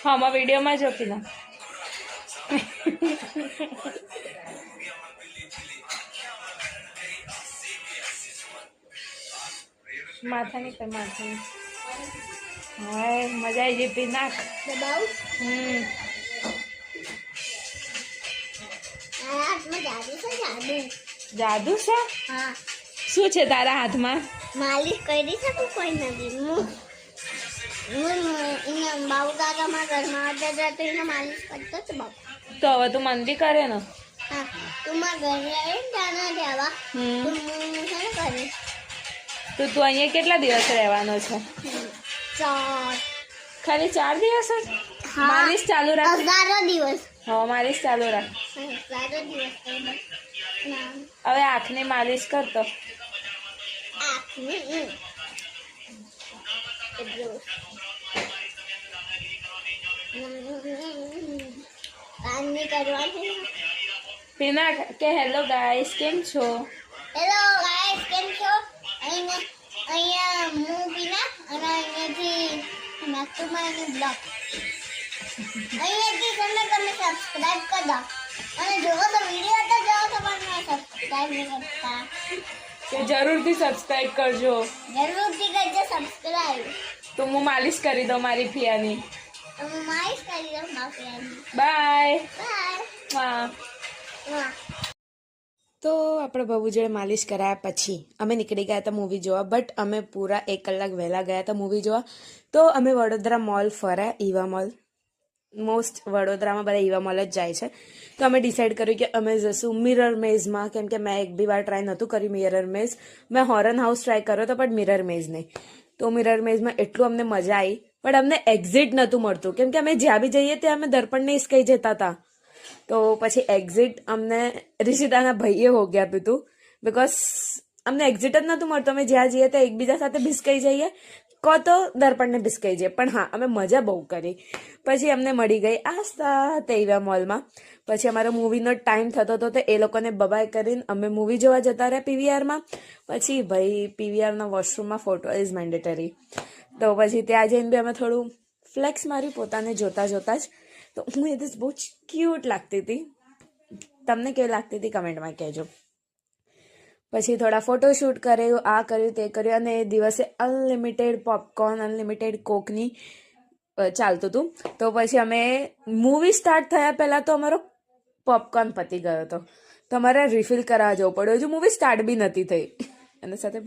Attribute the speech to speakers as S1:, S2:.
S1: हाँ मैं वीडियो में जो की ना माथा नहीं कर माथा नहीं हाय मजा आई जी पिनाक जादू से
S2: हाँ
S1: शू छे तारा हाथ में
S2: मालिश કરી શકું કોઈ નથી હું બાબુ કાકા માં ઘરમાં આવતા તો એને માલિશ કરતો હતો બાબુ
S1: तो હવે તું મંદી કરે ને
S2: હા તું મારા ઘરે આવી જાના દેવા તું શું કરીશ
S1: તો તું અહીંયા કેટલા દિવસ રહેવાનો છે
S2: ચાર
S1: ખાલી 4 દિવસ જ માલિશ ચાલુ રાખ
S2: 11 દિવસ
S1: હા માલિશ ચાલુ રાખ
S2: 11 દિવસ
S1: હવે આંખની માલિશ કરતો
S2: કાનની કરવાની
S1: પિનાક કે હેલો ગાઈસ કેમ છો
S2: હેલો ગાઈસ કેમ છો અહીંયા હું પીના અને અહીંયાથી નાસ્તુમાં બ્લોગ અહીંયાથી તમે સબસ્ક્રાઇબ કરી દો અને જોવો તો વિડીયો તો જોવો તો પણ સબસ્ક્રાઇબ નહીં કરતા
S1: કે જરૂરથી સબસ્ક્રાઇબ કરજો
S2: જરૂરથી કરજો સબસ્ક્રાઇબ
S1: તો હું માલિશ કરી દઉં મારી ફિયાની
S2: હું માલિશ કરી દઉં મારી
S1: બાય
S2: બાય
S1: હા તો આપણે બાબુ જોડે માલિશ કરાયા પછી અમે નીકળી ગયા હતા મૂવી જોવા બટ અમે પૂરા 1 કલાક વહેલા ગયા હતા મૂવી જોવા તો અમે વડોદરા મોલ ફર્યા ઈવા મોલ મોસ્ટ વડોદરામાં બધા ઈવા મોલ જ જાય છે તો અમે ડિસાઈડ કર્યું કે અમે જઈશું મિરર મેઝમાં કેમ કે મેં એક બી વાર ટ્રાય નહોતું કર્યું મિરર મેઝ મેં હોરન હાઉસ ટ્રાય કર્યો હતો પણ મિરર મેઝ નહીં તો મિરર મેઝમાં એટલું અમને મજા આવી પણ અમને એક્ઝિટ નહોતું મળતું કેમ કે અમે જ્યાં બી જઈએ ત્યાં અમે દર્પણને ઈસકાઈ જતા હતા તો પછી એક્ઝિટ અમને રિશિતાના ભાઈએ હોગી આપ્યું હતું બિકોઝ અમને એક્ઝિટ જ નહોતું મળતું અમે જ્યાં જઈએ ત્યાં એકબીજા સાથે ભીસકાઈ જઈએ કો તો દર્પણને ભીસકાઈ જઈએ પણ હા અમે મજા બહુ કરી પછી અમને મળી ગઈ આસ્થા તેવા મોલમાં પછી અમારો મૂવીનો ટાઈમ થતો હતો તો એ લોકોને બબાય કરીને અમે મૂવી જોવા જતા રહ્યા પીવીઆરમાં પછી ભાઈ પીવીઆરના વોશરૂમમાં ફોટો ઇઝ મેન્ડેટરી તો પછી ત્યાં જઈને બી અમે થોડું ફ્લેક્સ માર્યું પોતાને જોતા જોતા જ તો હું એ બહુ ક્યુટ લાગતી હતી તમને કેવી લાગતી હતી કમેન્ટમાં કહેજો પછી થોડા ફોટોશૂટ કર્યું આ કર્યું તે કર્યું અને એ દિવસે અનલિમિટેડ પોપકોર્ન અનલિમિટેડ કોકની ચાલતું હતું તો પછી અમે મૂવી સ્ટાર્ટ થયા પહેલાં તો અમારો પોપકોર્ન પતી ગયો હતો તો અમારે રિફિલ કરાવવા જવું પડ્યું હજુ મૂવી સ્ટાર્ટ બી નથી થઈ એના સાથે